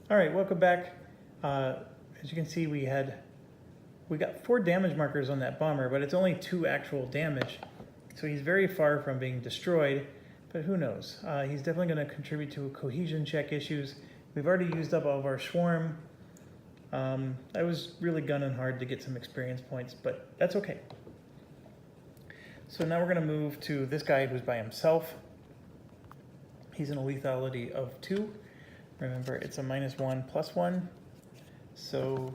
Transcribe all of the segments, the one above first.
All right, welcome back. As you can see, we got 4 damage markers on that bomber, but it's only 2 actual damage. So he's very far from being destroyed, but who knows? He's definitely going to contribute to cohesion check issues. We've already used up all of our swarm. I was really gunning hard to get some experience points, but that's okay. So now we're going to move to this guy who's by himself. He's in a lethality of 2. Remember, it's a -1/+1. So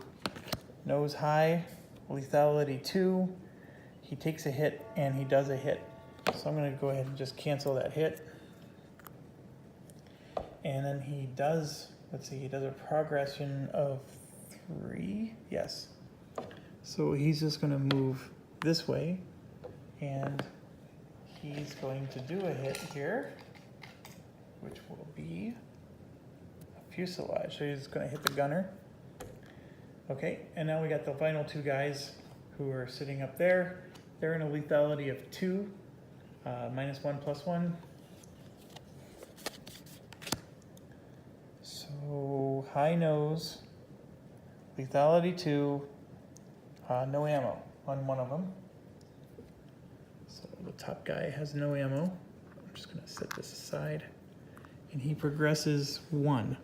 nose high, lethality 2. He takes a hit and he does a hit. So I'm going to go ahead and just cancel that hit. And then he does, let's see, he does a progression of 3. Yes. So he's just going to move this way. And he's going to do a hit here, which will be a fuselage. So he's going to hit the gunner. Okay, and now we got the final 2 guys who are sitting up there. They're in a lethality of 2, -1/+1. So high nose, lethality 2, no ammo on one of them. So the top guy has no ammo. I'm just going to set this aside. And he progresses 1.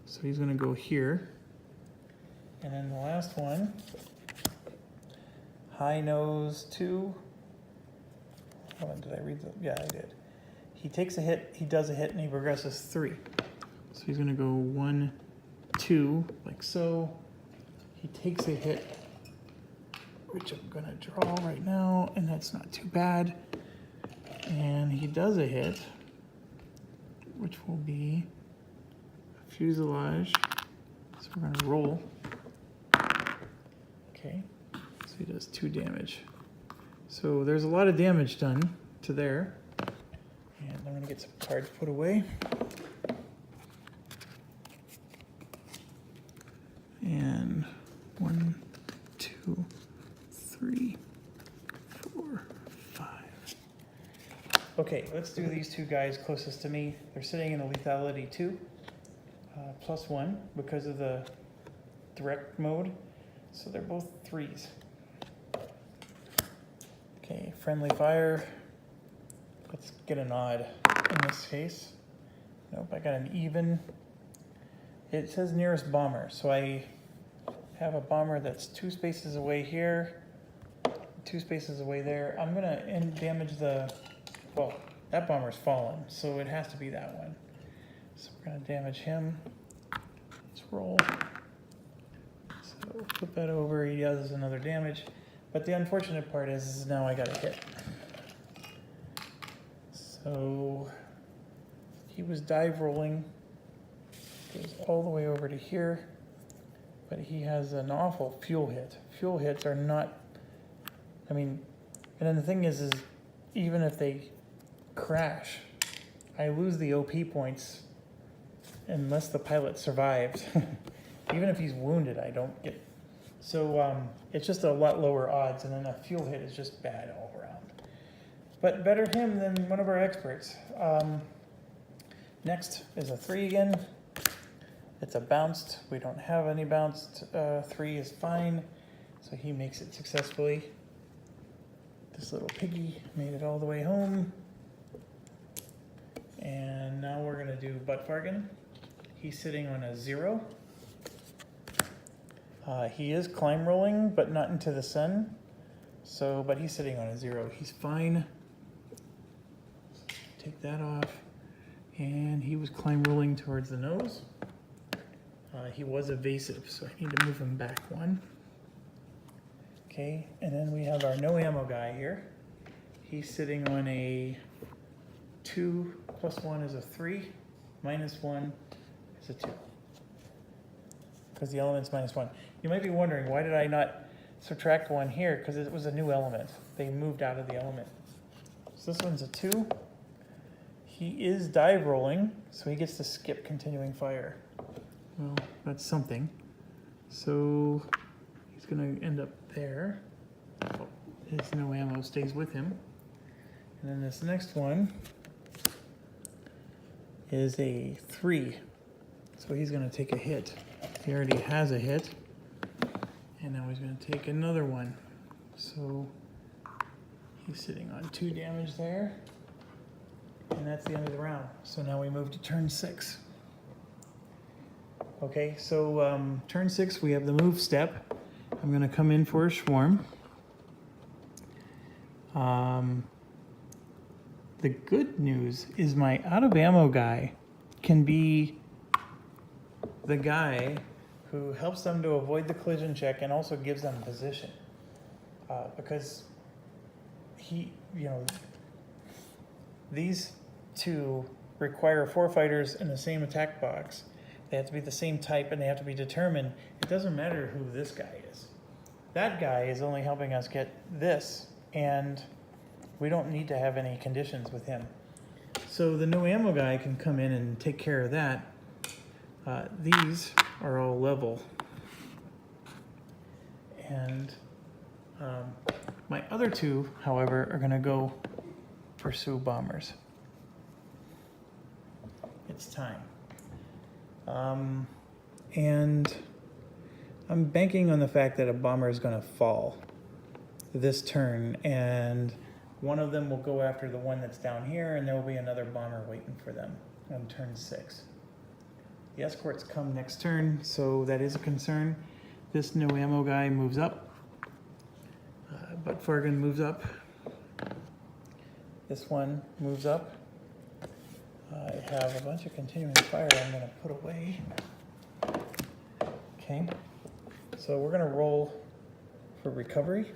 So he's going to go here. And then the last one, high nose 2. Hold on, did I read the? Yeah, I did. He takes a hit, he does a hit, and he progresses 3. So he's going to go 1, 2, like so. He takes a hit, which I'm going to draw right now, and that's not too bad. And he does a hit, which will be a fuselage. So we're going to roll. Okay, so he does 2 damage. So there's a lot of damage done to there. And I'm going to get some cards put away. And 1, 2, 3, 4, 5. Okay, let's do these 2 guys closest to me. They're sitting in a lethality 2, +1 because of the direct mode. So they're both 3s. Okay, friendly fire. Let's get an odd in this case. Nope, I got an even. It says nearest bomber, so I have a bomber that's 2 spaces away here, 2 spaces away there. I'm gonna damage the, well, that bomber's fallen, so it has to be that one. So we're gonna damage him. Let's roll. So flip that over, he does another damage. But the unfortunate part is now I got a hit. So he was dive rolling, goes all the way over to here, but he has an awful fuel hit. Fuel hits are not, I mean, and then the thing is even if they crash, I lose the OP points unless the pilot survived. Even if he's wounded, I don't get. So it's just a lot lower odds, and then a fuel hit is just bad all around. But better him than one of our experts. Next is a 3 again. It's a bounced. We don't have any bounced. 3 is fine, so he makes it successfully. This little piggy made it all the way home. And now we're going to do butt fargan. He's sitting on a 0. He is climb rolling, but not into the sun. So, but he's sitting on a 0. He's fine. Take that off. And he was climb rolling towards the nose. He was evasive, so I need to move him back 1. Okay, and then we have our no ammo guy here. He's sitting on a 2, +1 is a 3, -1 is a 2. Because the element's -1. You might be wondering, why did I not subtract 1 here? Because it was a new element. They moved out of the element. So this one's a 2. He is dive rolling, so he gets to skip continuing fire. Well, that's something. So he's going to end up there. His no ammo stays with him. And then this next one is a 3. So he's going to take a hit. He already has a hit. And now he's going to take another one. So he's sitting on 2 damage there. And that's the end of the round. So now we move to turn 6. Okay, so turn 6, we have the move step. I'm going to come in for a swarm. The good news is my out of ammo guy can be the guy who helps them to avoid the collision check and also gives them position. Because these two require 4 fighters in the same attack box. They have to be the same type and they have to be determined. It doesn't matter who this guy is. That guy is only helping us get this, and we don't need to have any conditions with him. So the no ammo guy can come in and take care of that. These are all level. And my other 2, however, are going to go pursue bombers. It's time. And I'm banking on the fact that a bomber is going to fall this turn, and one of them will go after the one that's down here, and there will be another bomber waiting for them on turn 6. The escorts come next turn, so that is a concern. This no ammo guy moves up. Buttfargan moves up. This one moves up. I have a bunch of continuing fire I'm going to put away. Okay, so we're going to roll for recovery.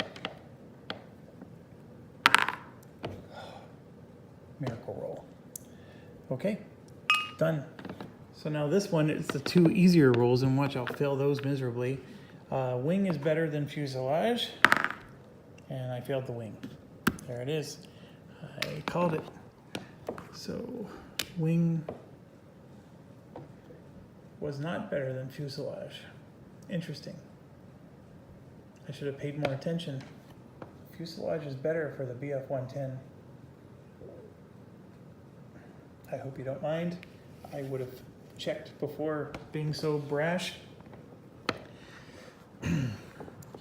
Miracle roll. Okay, done. So now this one is the 2 easier rolls, and watch, I'll fail those miserably. Wing is better than fuselage, and I failed the wing. There it is. I called it. So wing was not better than fuselage. Interesting. I should have paid more attention. Fuselage is better for the BF-110. I hope you don't mind. I would have checked before being so brash.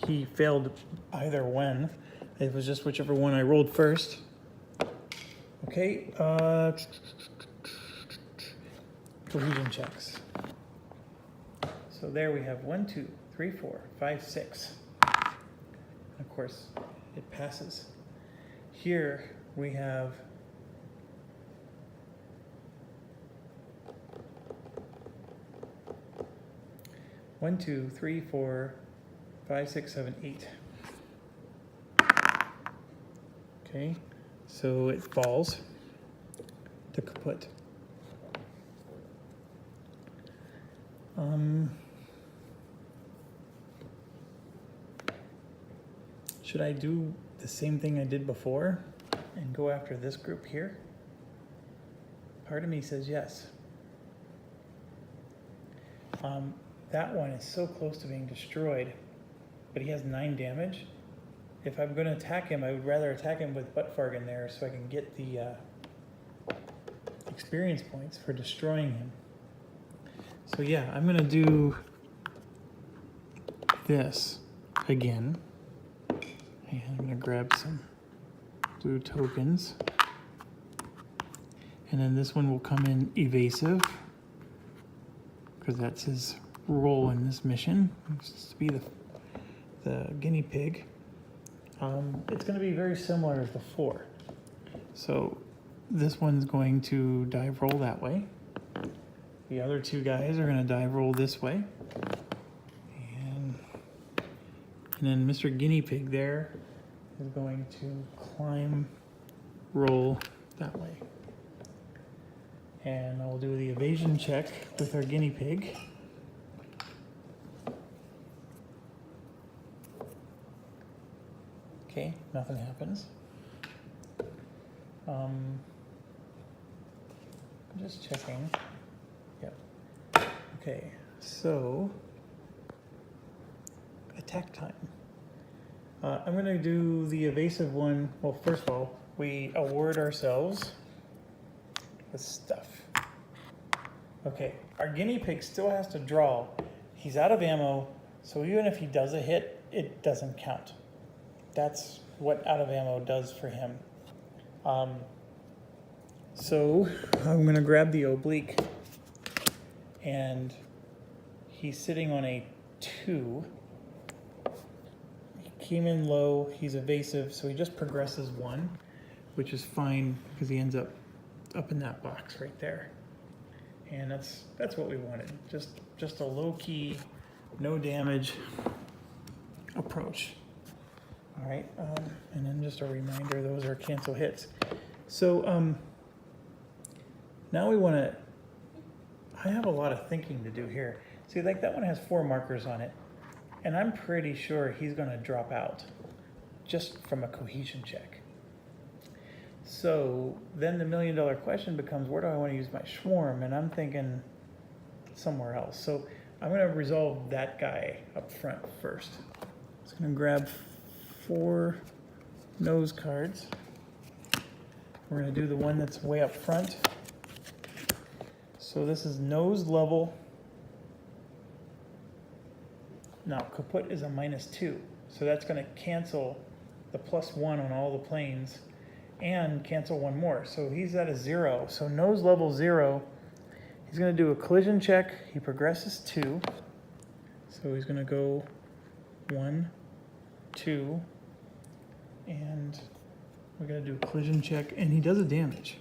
He failed either one. It was just whichever one I rolled first. Okay, cohesion checks. So there we have 1, 2, 3, 4, 5, 6. Of course, it passes. Here we have one, 2, 3, 4, 5, 6, 7, 8. Okay, so it falls to kaput. Should I do the same thing I did before and go after this group here? Part of me says yes. That one is so close to being destroyed, but he has 9 damage. If I'm going to attack him, I would rather attack him with Buttfargan there so I can get the experience points for destroying him. So yeah, I'm going to do this again. And I'm going to grab some blue tokens. And then this one will come in evasive, because that's his role in this mission. It's to be the guinea pig. It's going to be very similar as before. So this one's going to dive roll that way. The other 2 guys are going to dive roll this way. And then Mr. Guinea Pig there is going to climb roll that way. And I'll do the evasion check with our guinea pig. Okay, nothing happens. I'm just checking. Yep. Okay, so attack time. I'm going to do the evasive one. Well, first of all, we award ourselves with stuff. Okay, our guinea pig still has to draw. He's out of ammo, so even if he does a hit, it doesn't count. That's what out of ammo does for him. So I'm gonna grab the oblique, and he's sitting on a 2. He came in low, he's evasive, so he just progresses 1, which is fine because he ends up in that box right there. And that's what we wanted. Just a low-key, no damage approach. All right, and then just a reminder, those are cancel hits. So now we want to, I have a lot of thinking to do here. See, like that one has 4 markers on it, and I'm pretty sure he's going to drop out just from a cohesion check. So then the $1,000,000 question becomes, where do I want to use my swarm? And I'm thinking somewhere else. So I'm going to resolve that guy up front first. Just going to grab 4 nose cards. We're going to do the one that's way up front. So this is nose level. Now kaput is a -2. So that's going to cancel the +1 on all the planes and cancel 1 more. So he's at a 0. So nose level 0. He's going to do a collision check. He progresses 2. So he's going to go 1, 2, and we're going to do a collision check, and he does a damage.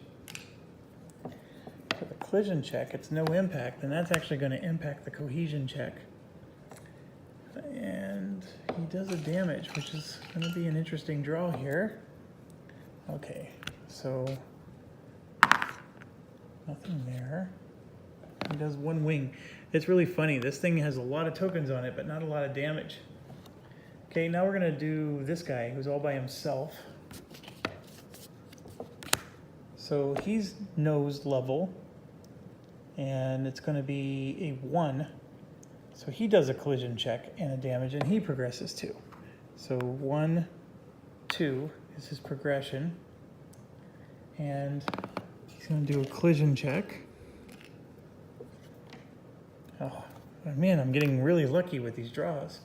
For the collision check, it's no impact, and that's actually going to impact the cohesion check. And he does a damage, which is going to be an interesting draw here. Okay, so nothing there. He does 1 wing. It's really funny. This thing has a lot of tokens on it, but not a lot of damage. Okay, now we're going to do this guy who's all by himself. So he's nose level, and it's going to be a 1. So he does a collision check and a damage, and he progresses 2. So 1, 2 is his progression, and he's going to do a collision check. Oh man, I'm getting really lucky with these draws.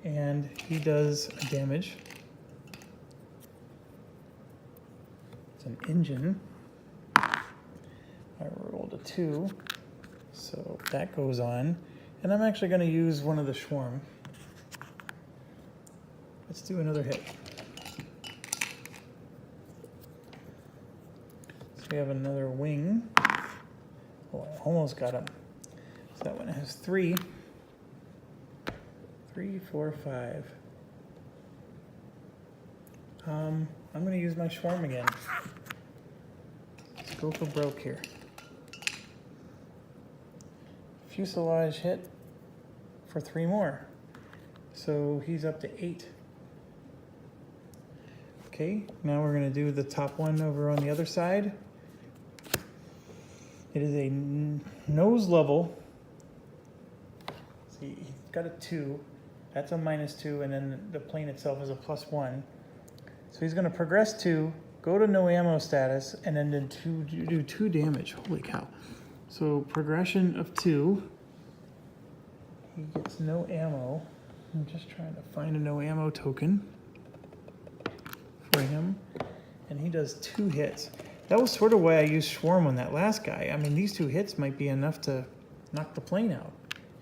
And he does a damage. It's an engine. I rolled a 2, so that goes on. And I'm actually going to use one of the swarm. Let's do another hit. So we have another wing. Oh, I almost got him. So that one has 3. 3, 4, 5. I'm going to use my swarm again. Let's go for broke here. Fuselage hit for 3 more. So he's up to 8. Okay, now we're going to do the top one over on the other side. It is a nose level. See, he's got a 2. That's a -2, and then the plane itself is a +1. So he's going to progress 2, go to no ammo status, and then do 2 damage. Holy cow. So progression of 2. He gets no ammo. I'm just trying to find a no ammo token for him. And he does 2 hits. That was sort of why I used swarm on that last guy. I mean, these 2 hits might be enough to knock the plane out.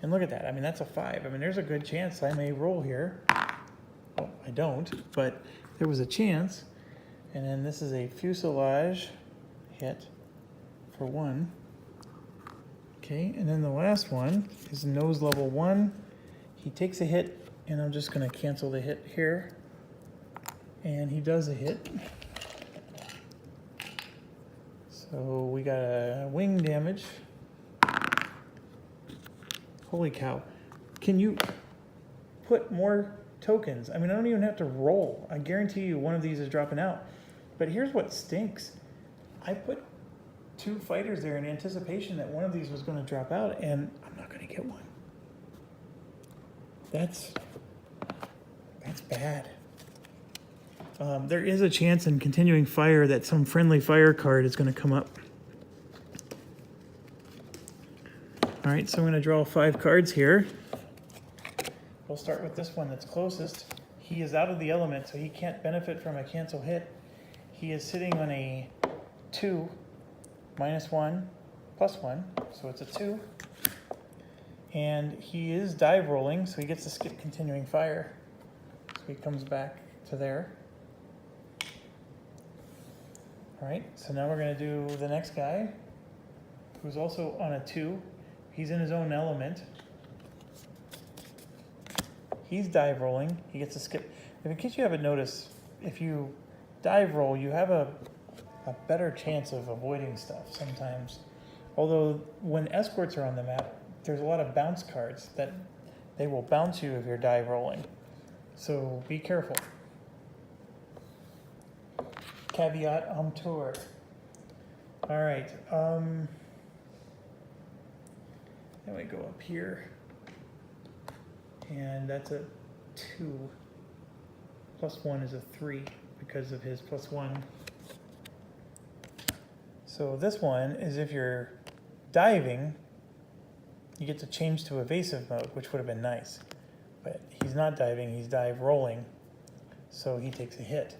And look at that. I mean, that's a 5. I mean, there's a good chance I may roll here. Well, I don't, but there was a chance. And then this is a fuselage hit for 1. Okay, and then the last one is nose level 1. He takes a hit, and I'm just going to cancel the hit here. And he does a hit. So we got a wing damage. Holy cow. Can you put more tokens? I mean, I don't even have to roll. I guarantee you one of these is dropping out. But here's what stinks. I put 2 fighters there in anticipation that one of these was going to drop out, and I'm not going to get one. That's bad. There is a chance in continuing fire that some friendly fire card is going to come up. All right, so I'm going to draw 5 cards here. We'll start with this one that's closest. He is out of the element, so he can't benefit from a cancel hit. He is sitting on a 2, -1, +1, so it's a 2. And he is dive rolling, so he gets to skip continuing fire. So he comes back to there. All right, so now we're going to do the next guy, who's also on a 2. He's in his own element. He's dive rolling. He gets to skip. In case you haven't noticed, if you dive roll, you have a better chance of avoiding stuff sometimes. Although when escorts are on the map, there's a lot of bounce cards that they will bounce you if you're dive rolling. So be careful. Caveat emptor. All right. Then we go up here. And that's a 2. +1 is a 3 because of his +1. So this one is if you're diving, you get to change to evasive mode, which would have been nice. But he's not diving, he's dive rolling, so he takes a hit.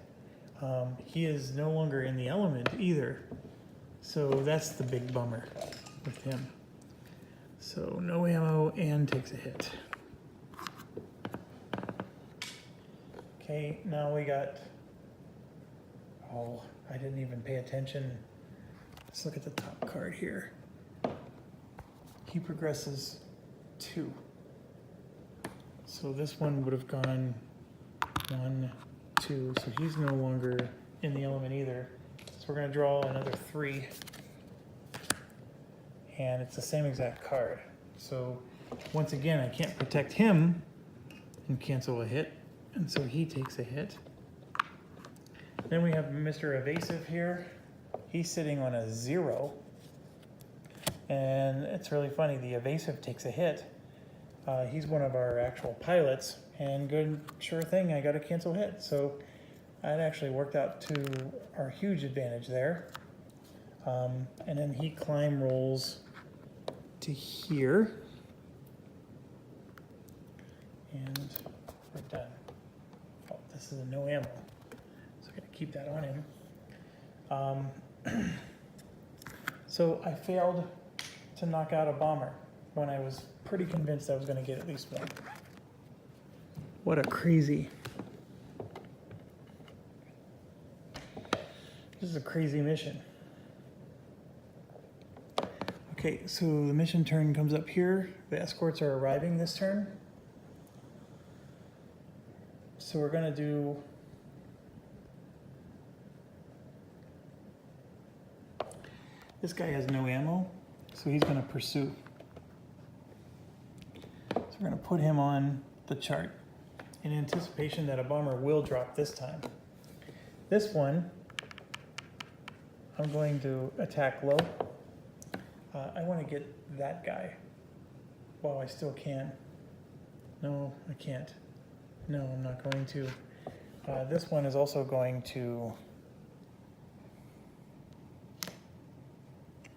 He is no longer in the element either, so that's the big bummer with him. So no ammo and takes a hit. Okay, now we got, oh, I didn't even pay attention. Let's look at the top card here. He progresses 2. So this one would have gone 1, 2, so he's no longer in the element either. So we're going to draw another 3. And it's the same exact card. So once again, I can't protect him and cancel a hit. And so he takes a hit. Then we have Mr. Evasive here. He's sitting on a 0. And it's really funny, the evasive takes a hit. He's one of our actual pilots, and good, sure thing, I got a cancel hit. So that actually worked out to our huge advantage there. And then he climb rolls to here. And we're done. Oh, this is a no ammo, so I'm gonna keep that on him. So I failed to knock out a bomber when I was pretty convinced I was going to get at least one. What a crazy. This is a crazy mission. Okay, so the mission turn comes up here. The escorts are arriving this turn. So we're going to do this guy has no ammo, so he's going to pursue. So we're going to put him on the chart in anticipation that a bomber will drop this time. This one, I'm going to attack low. I want to get that guy while I still can. No, I can't. No, I'm not going to. This one is also going to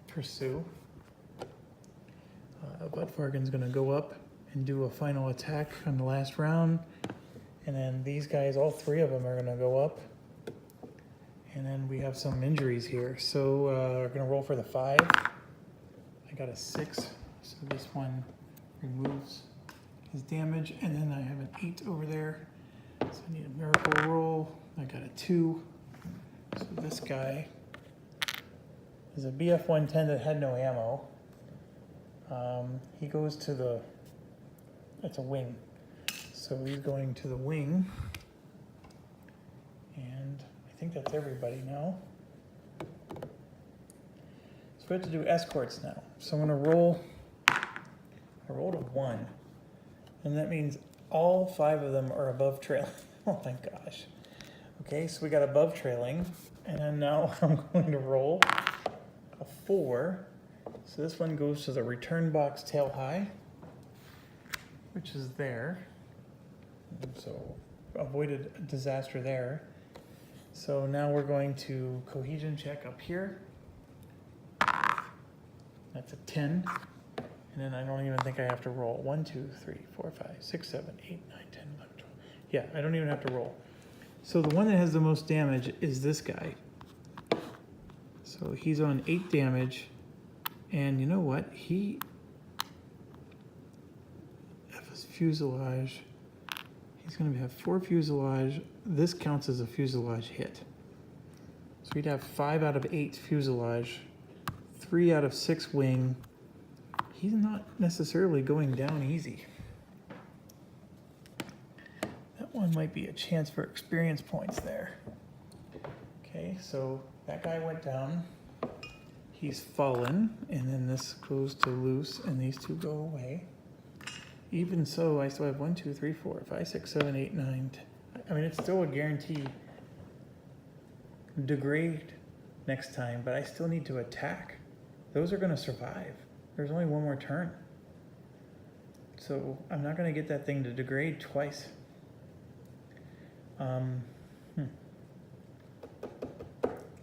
pursue. Buttfargan's going to go up and do a final attack on the last round. And then these guys, all 3 of them are going to go up. And then we have some injuries here. So we're going to roll for the 5. I got a 6, so this one removes his damage. And then I have an 8 over there. So I need a miracle roll. I got a 2. So this guy is a BF-110 that had no ammo. He goes to the, it's a wing. So he's going to the wing. And I think that's everybody now. So we have to do escorts now. So I'm going to roll, I rolled a 1. And that means all 5 of them are above trailing. Oh my gosh. Okay, so we got above trailing. And then now I'm going to roll a 4. So this one goes to the return box tail high, which is there. So avoided a disaster there. So now we're going to cohesion check up here. That's a 10. And then I don't even think I have to roll. 1, 2, 3, 4, 5, 6, 7, 8, 9, 10, 11, 12. Yeah, I don't even have to roll. So the one that has the most damage is this guy. So he's on 8 damage. And you know what? He has fuselage. He's going to have 4 fuselage. This counts as a fuselage hit. So we'd have 5 out of 8 fuselage, 3 out of 6 wing. He's not necessarily going down easy. That one might be a chance for experience points there. Okay, so that guy went down. He's fallen, and then this goes to loose, and these two go away. Even so, I still have 1, 2, 3, 4, 5, 6, 7, 8, 9, 10. I mean, it's still a guaranteed degrade next time, but I still need to attack. Those are going to survive. There's only one more turn. So I'm not going to get that thing to degrade twice.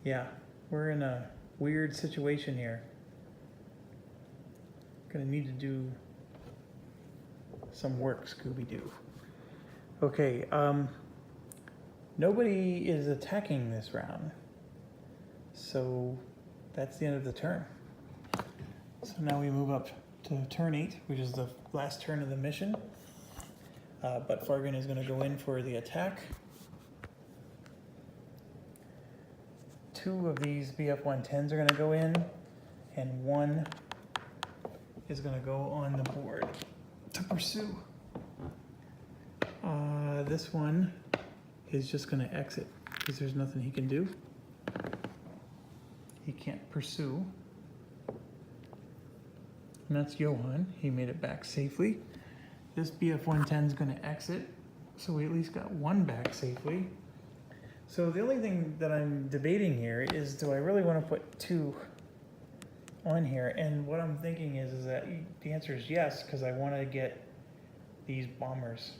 Yeah, we're in a weird situation here. Going to need to do some work, Scooby-Doo. Okay, nobody is attacking this round. So that's the end of the turn. So now we move up to turn 8, which is the last turn of the mission. But Fargan is going to go in for the attack. 2 of these BF-110s are going to go in, and 1 is going to go on the board to pursue. This one is just going to exit because there's nothing he can do. He can't pursue. And that's Johan. He made it back safely. This BF-110 is going to exit, so we at least got 1 back safely. So the only thing that I'm debating here is, do I really want to put 2 on here? And what I'm thinking is that the answer is yes, because I want to get these bombers.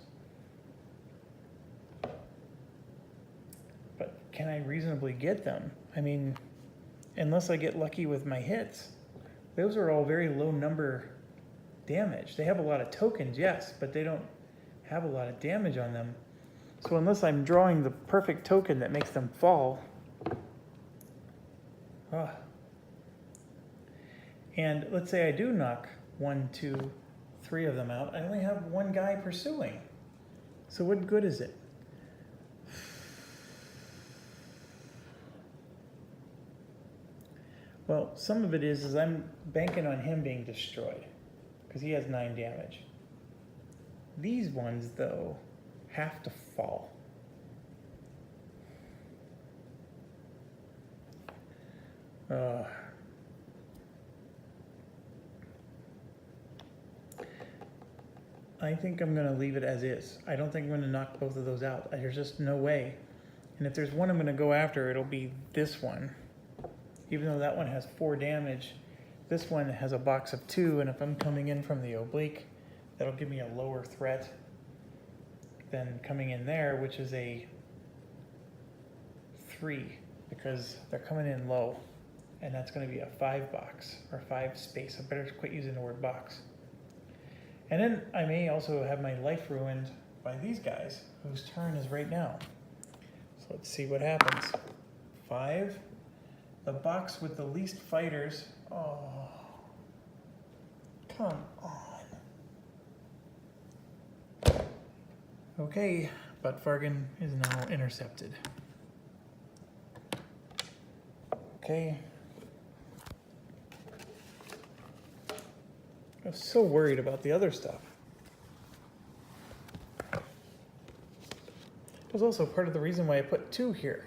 But can I reasonably get them? I mean, unless I get lucky with my hits. Those are all very low number damage. They have a lot of tokens, yes, but they don't have a lot of damage on them. So unless I'm drawing the perfect token that makes them fall. And let's say I do knock 1, 2, 3 of them out. I only have 1 guy pursuing. So what good is it? Well, some of it is I'm banking on him being destroyed because he has 9 damage. These ones, though, have to fall. I think I'm going to leave it as is. I don't think I'm going to knock both of those out. There's just no way. And if there's one I'm going to go after, it'll be this one. Even though that one has 4 damage, this one has a box of 2, and if I'm coming in from the oblique, that'll give me a lower threat than coming in there, which is a 3, because they're coming in low, and that's going to be a 5 box, or 5 space. I better quit using the word box. And then I may also have my life ruined by these guys, whose turn is right now. So let's see what happens. 5. The box with the least fighters. Oh, come on. Okay, but Fargan is now intercepted. Okay. I was so worried about the other stuff. It was also part of the reason why I put 2 here.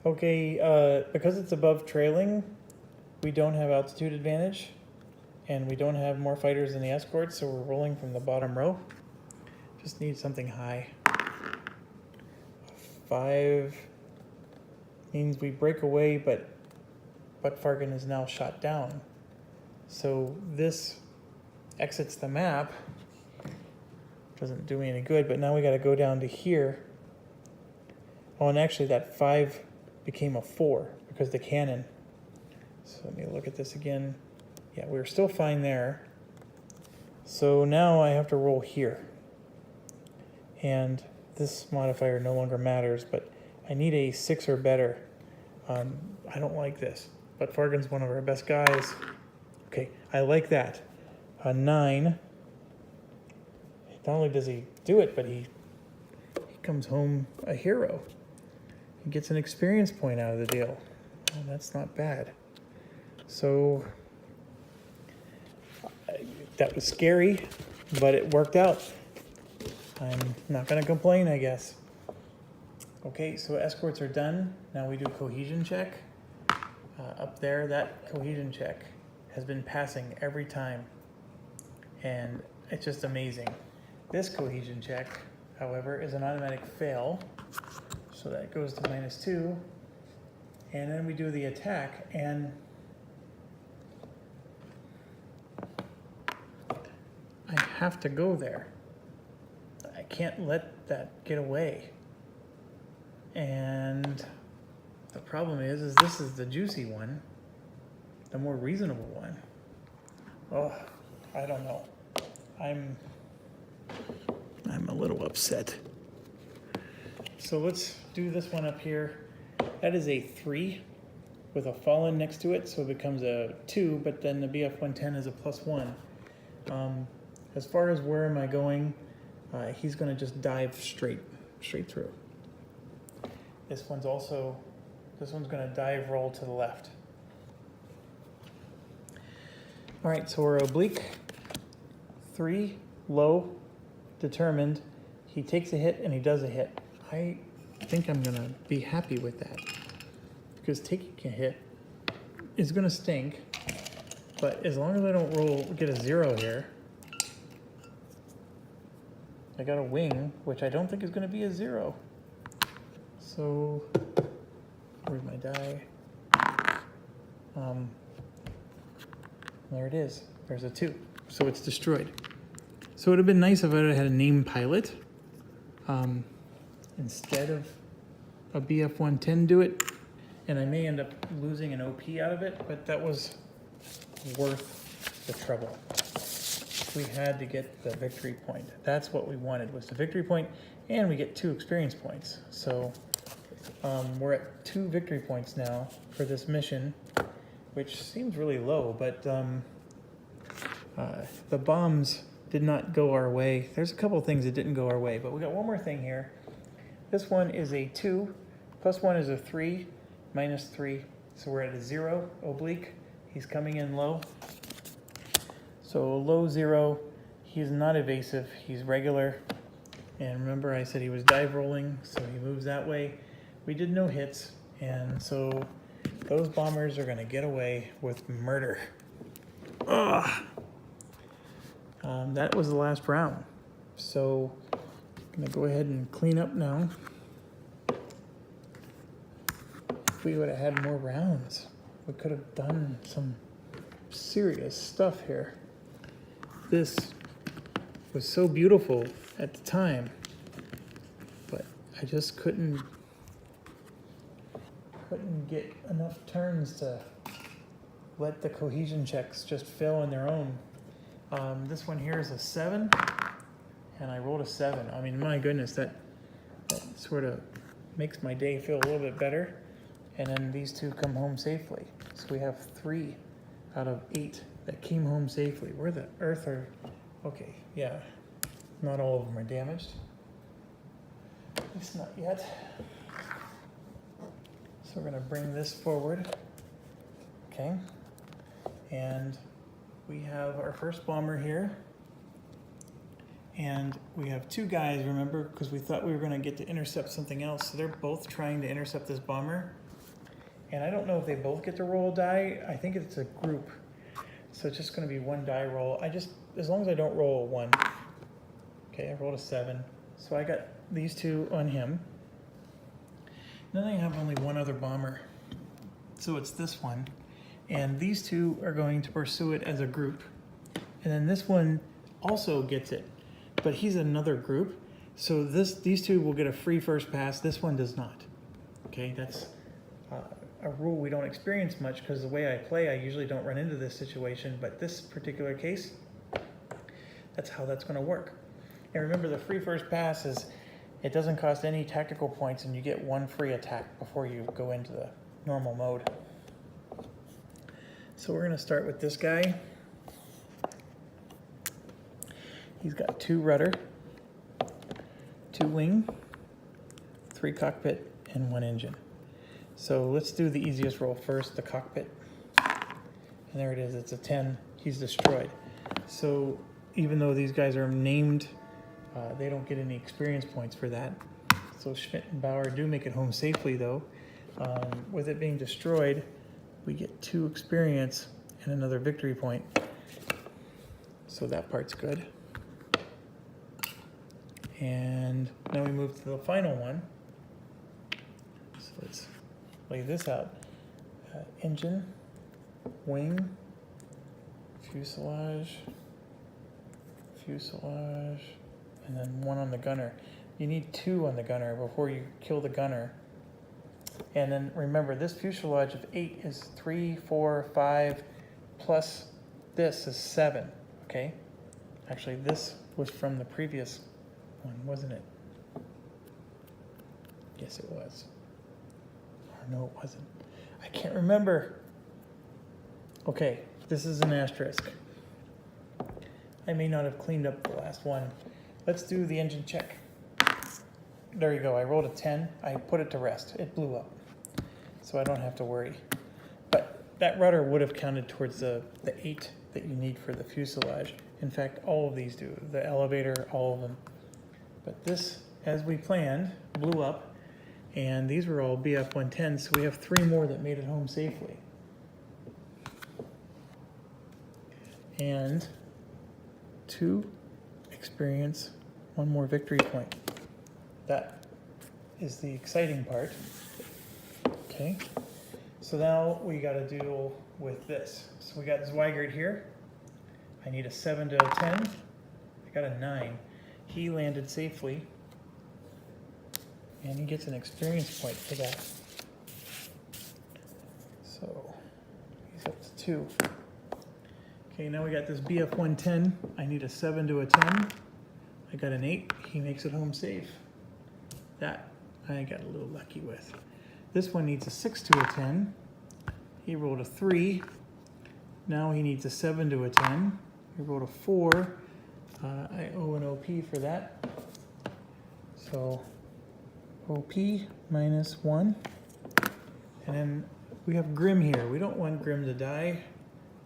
Okay, because it's above trailing, we don't have altitude advantage, and we don't have more fighters than the escort, so we're rolling from the bottom row. Just need something high. 5 means we break away, but Fargan is now shot down. So this exits the map. Doesn't do me any good, but now we got to go down to here Oh, and actually that 5 became a 4 because the cannon. So let me look at this again. Yeah, we were still fine there. So now I have to roll here. And this modifier no longer matters, but I need a 6 or better. I don't like this, but Fargan's one of our best guys. Okay, I like that. A 9. Not only does he do it, but he comes home a hero. He gets an experience point out of the deal. Oh, that's not bad. So that was scary, but it worked out. I'm not going to complain, I guess. Okay, so escorts are done. Now we do cohesion check. Up there, that cohesion check has been passing every time. And it's just amazing. This cohesion check, however, is an automatic fail. So that goes to -2. And then we do the attack, and I have to go there. I can't let that get away. And the problem is this is the juicy one, the more reasonable one. Oh, I don't know. I'm a little upset. So let's do this one up here. That is a 3 with a fallen next to it, so it becomes a 2, but then the BF-110 is a +1. As far as where am I going, he's going to just dive straight through. This one's going to dive roll to the left. All right, so we're oblique, 3, low, determined. He takes a hit and he does a hit. I think I'm gonna be happy with that because taking a hit is gonna stink, but as long as I don't get a 0 here, I got a wing, which I don't think is gonna be a 0. So, where's my die? There it is. There's a 2. So it's destroyed. So it would have been nice if I had a named pilot instead of a BF-110 do it. And I may end up losing an OP out of it, but that was worth the trouble. We had to get the victory point. That's what we wanted, was the victory point, and we get 2 experience points. So we're at 2 victory points now for this mission, which seems really low, but the bombs did not go our way. There's a couple of things that didn't go our way, but we got one more thing here. This one is a 2, +1 is a 3, -3. So we're at a 0, oblique. He's coming in low. So low 0, he's not evasive, he's regular. And remember I said he was dive rolling, so he moves that way. We did no hits, and so those bombers are gonna get away with murder. Ugh. That was the last round. So I'm gonna go ahead and clean up now. If we would have had more rounds, we could have done some serious stuff here. This was so beautiful at the time, but I just couldn't get enough turns to let the cohesion checks just fill on their own. This one here is a 7, and I rolled a 7. I mean, my goodness, that sort of makes my day feel a little bit better. And then these 2 come home safely. So we have 3 out of 8 that came home safely. Where the earth are... Okay, yeah. Not all of them are damaged. At least not yet. So we're going to bring this forward. Okay. And we have our first bomber here. And we have 2 guys, remember, because we thought we were going to get to intercept something else. So they're both trying to intercept this bomber. And I don't know if they both get to roll a die. I think it's a group. So it's just going to be 1 die roll. As long as I don't roll a 1. Okay, I rolled a 7. So I got these 2 on him. Then I have only 1 other bomber. So it's this one. And these 2 are going to pursue it as a group. And then this one also gets it. But he's another group. So these two will get a free first pass. This one does not. Okay, that's a rule we don't experience much because the way I play, I usually don't run into this situation. But this particular case, that's how that's going to work. And remember, the free first pass is it doesn't cost any tactical points, and you get one free attack before you go into the normal mode. So we're going to start with this guy. He's got 2 rudder, 2 wing, 3 cockpit, and 1 engine. So let's do the easiest roll first, the cockpit. And there it is, it's a 10. He's destroyed. So even though these guys are named, they don't get any experience points for that. So Schmidt and Bauer do make it home safely though. With it being destroyed, we get 2 experience and another victory point. So that part's good. And now we move to the final one. So let's lay this out. Engine, wing, fuselage, and then 1 on the gunner. You need 2 on the gunner before you kill the gunner. And then remember, this fuselage of 8 is 3, 4, 5, plus this is 7, okay? Actually, this was from the previous one, wasn't it? Yes, it was. Or no, it wasn't. I can't remember. Okay, this is an asterisk. I may not have cleaned up the last one. Let's do the engine check. There you go, I rolled a 10. I put it to rest. It blew up. So I don't have to worry. But that rudder would have counted towards the 8 that you need for the fuselage. In fact, all of these do. The elevator, all of them. But this, as we planned, blew up. And these were all BF-110s, so we have 3 more that made it home safely. And 2 experience, 1 more victory point. That is the exciting part. Okay, so now we got to deal with this. So we got Zweigert here. I need a 7 to a 10. I got a 9. He landed safely, and he gets an experience point for that. So he's up to 2. Okay, now we got this BF-110. I need a 7 to a 10. I got an 8. He makes it home safe. That I got a little lucky with. This one needs a 6 to a 10. He rolled a 3. Now he needs a 7 to a 10. He rolled a 4. I owe an OP for that. So OP minus 1. And then we have Grim here. We don't want Grim to die.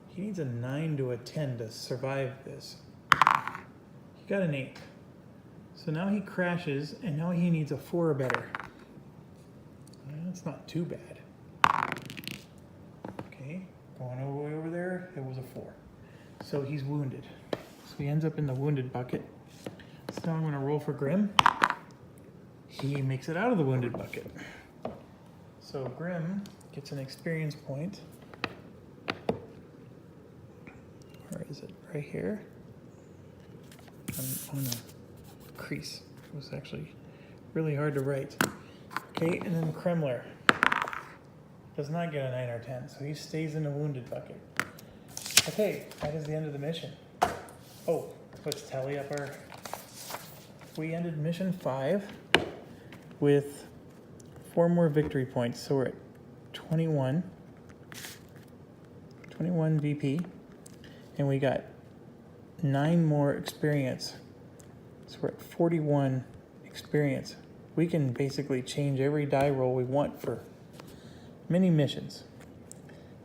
He needs a 9 to a 10 to survive this. He got an 8. So now he crashes, and now he needs a 4 or better. That's not too bad. Okay, going all the way over there, it was a 4. So he's wounded. So he ends up in the wounded bucket. So now I'm going to roll for Grim. He makes it out of the wounded bucket. So Grim gets an experience point. Where is it? Right here. On a crease. It was actually really hard to write. Okay, and then Kremler does not get a 9 or 10, so he stays in the wounded bucket. Okay, that is the end of the mission. Oh, let's tally up our... We ended mission 5 with 4 more victory points, so we're at 21 VP, and we got 9 more experience, so we're at 41 experience. We can basically change every die roll we want for many missions.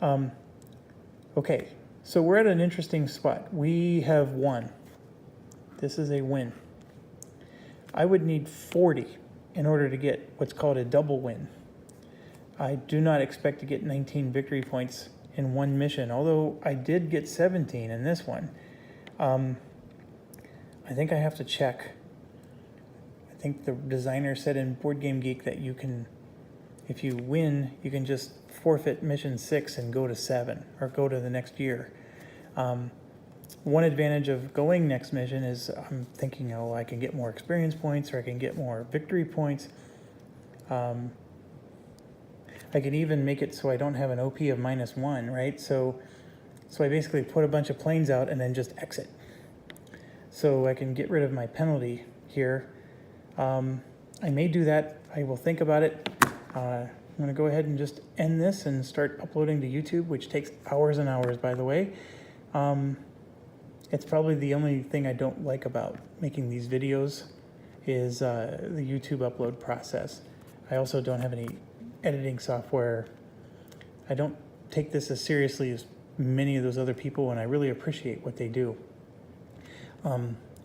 Okay, so we're at an interesting spot. We have won. This is a win. I would need 40 in order to get what's called a double win. I do not expect to get 19 victory points in one mission, although I did get 17 in this one. I think I have to check. I think the designer said in Board Game Geek that you can, if you win, you can just forfeit mission 6 and go to 7 or go to the next year. one advantage of going next mission is I'm thinking, oh, I can get more experience points or I can get more victory points. I can even make it so I don't have an OP of -1, right? So I basically put a bunch of planes out and then just exit. So I can get rid of my penalty here. I may do that. I will think about it. I'm going to go ahead and just end this and start uploading to YouTube, which takes hours and hours, by the way. It's probably the only thing I don't like about making these videos is the YouTube upload process. I also don't have any editing software. I don't take this as seriously as many of those other people, and I really appreciate what they do.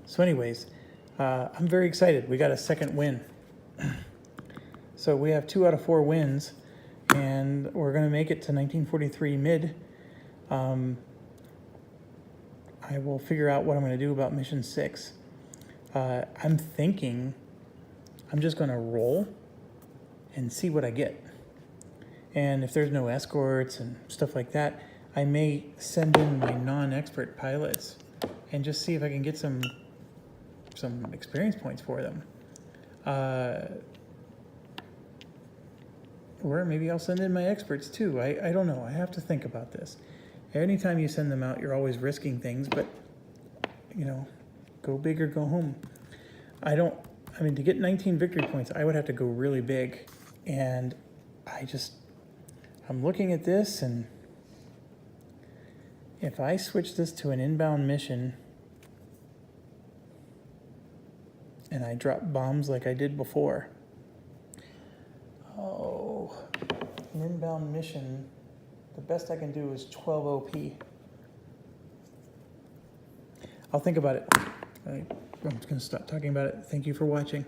So anyways, I'm very excited. We got a second win. So we have 2 out of 4 wins, and we're going to make it to 1943 mid. I will figure out what I'm going to do about mission 6. I'm thinking I'm just going to roll and see what I get. And if there's no escorts and stuff like that, I may send in my non-expert pilots and just see if I can get some experience points for them. Or maybe I'll send in my experts too. I don't know. I have to think about this. Anytime you send them out, you're always risking things, but, you know, go big or go home. I mean, to get 19 victory points, I would have to go really big. And I'm looking at this, and if I switch this to an inbound mission and I drop bombs like I did before, an inbound mission, the best I can do is 12 OP. I'll think about it. I'm just going to stop talking about it. Thank you for watching.